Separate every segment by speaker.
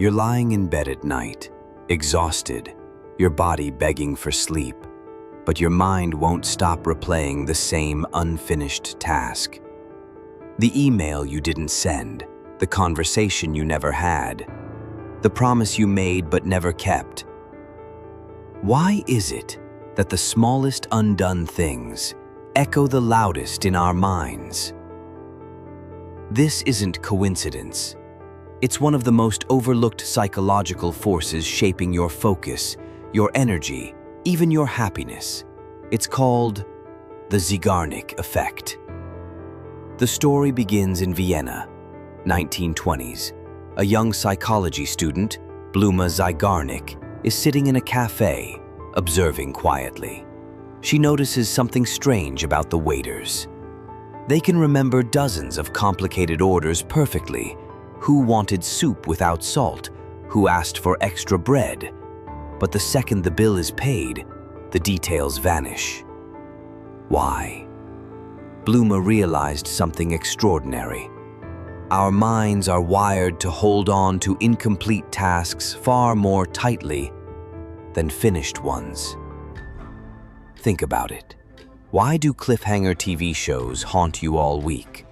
Speaker 1: You're lying in bed at night, exhausted, your body begging for sleep, but your mind won't stop replaying the same unfinished task. The email you didn't send, the conversation you never had, the promise you made but never kept. Why is it that the smallest undone things echo the loudest in our minds? This isn't coincidence. It's one of the most overlooked psychological forces shaping your focus, your energy, even your happiness. It's called the Zeigarnik Effect. The story begins in Vienna, 1920s. A young psychology student, Bluma Zeigarnik, is sitting in a cafe, observing quietly. She notices something strange about the waiters. They can remember dozens of complicated orders perfectly. Who wanted soup without salt? Who asked for extra bread? But the second the bill is paid, the details vanish. Why? Bluma realized something extraordinary. Our minds are wired to hold on to incomplete tasks far more tightly than finished ones. Think about it. Why do cliffhanger TV shows haunt you all week?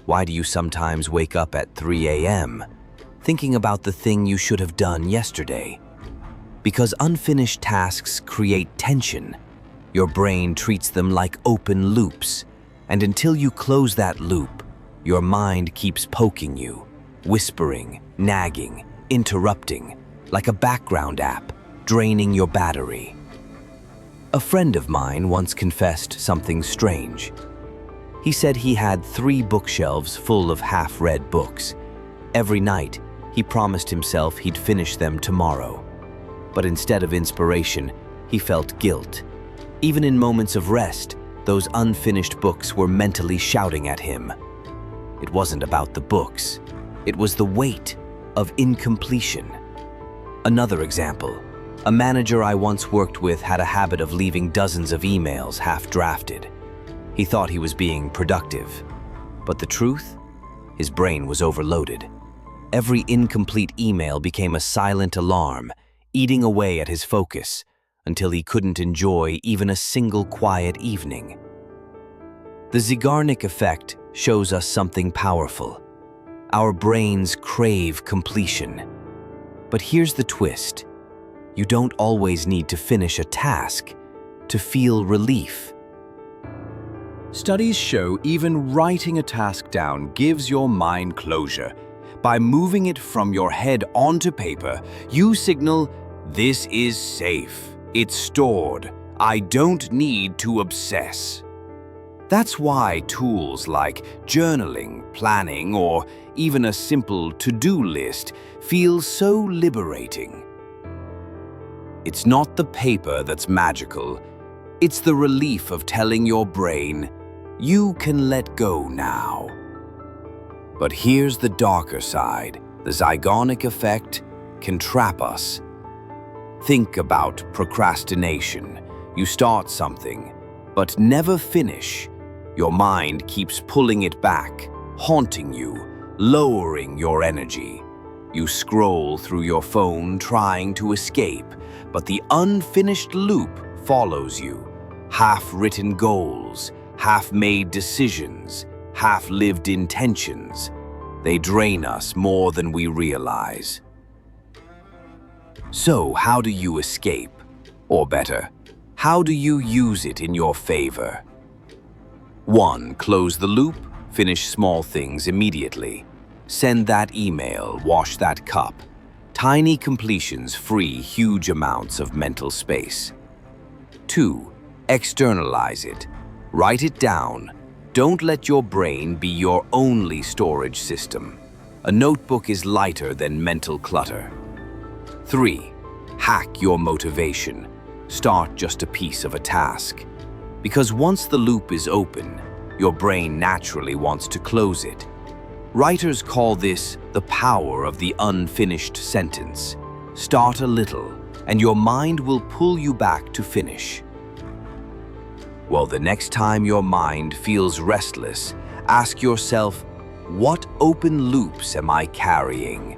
Speaker 1: Why do you sometimes wake up at 3 a.m. thinking about the thing you should have done yesterday? Because unfinished tasks create tension. Your brain treats them like open loops, and until you close that loop, your mind keeps poking you, whispering, nagging, interrupting, like a background app, draining your battery. A friend of mine once confessed something strange. He said he had 3 bookshelves full of half-read books. Every night, he promised himself he'd finish them tomorrow. But instead of inspiration, he felt guilt. Even in moments of rest, those unfinished books were mentally shouting at him. It wasn't about the books. It was the weight of incompletion. Another example. A manager I once worked with had a habit of leaving dozens of emails half-drafted. He thought he was being productive. But the truth? His brain was overloaded. Every incomplete email became a silent alarm, eating away at his focus until he couldn't enjoy even a single quiet evening. The Zeigarnik Effect shows us something powerful. Our brains crave completion. But here's the twist. You don't always need to finish a task to feel relief.
Speaker 2: Studies show even writing a task down gives your mind closure. By moving it from your head onto paper, you signal, "This is safe. It's stored. I don't need to obsess." That's why tools like journaling, planning, or even a simple to-do list feel so liberating. It's not the paper that's magical. It's the relief of telling your brain, "You can let go now." But here's the darker side. The Zeigarnik Effect can trap us. Think about procrastination. You start something, but never finish. Your mind keeps pulling it back, haunting you, lowering your energy. You scroll through your phone trying to escape, but the unfinished loop follows you. Half-written goals, half-made decisions, half-lived intentions. They drain us more than we realize. So, how do you escape? Or better, how do you use it in your favor? 1. Close the loop. Finish small things immediately. Send that email, wash that cup. Tiny completions free huge amounts of mental space. 2. Externalize it. Write it down. Don't let your brain be your only storage system. A notebook is lighter than mental clutter. 3. Hack your motivation. Start just a piece of a task. Because once the loop is open, your brain naturally wants to close it. Writers call this the power of the unfinished sentence. Start a little, and your mind will pull you back to finish. Well, the next time your mind feels restless, ask yourself, what open loops am I carrying?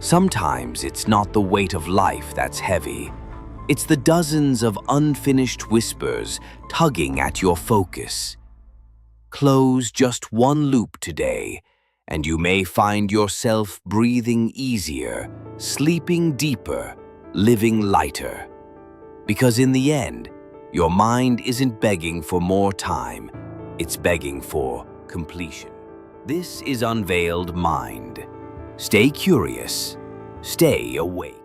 Speaker 1: Sometimes it's not the weight of life that's heavy. It's the dozens of unfinished whispers tugging at your focus. Close just one loop today, and you may find yourself breathing easier, sleeping deeper, living lighter. Because in the end, your mind isn't begging for more time, it's begging for completion. This is Unveiled Mind. Stay curious, stay awake.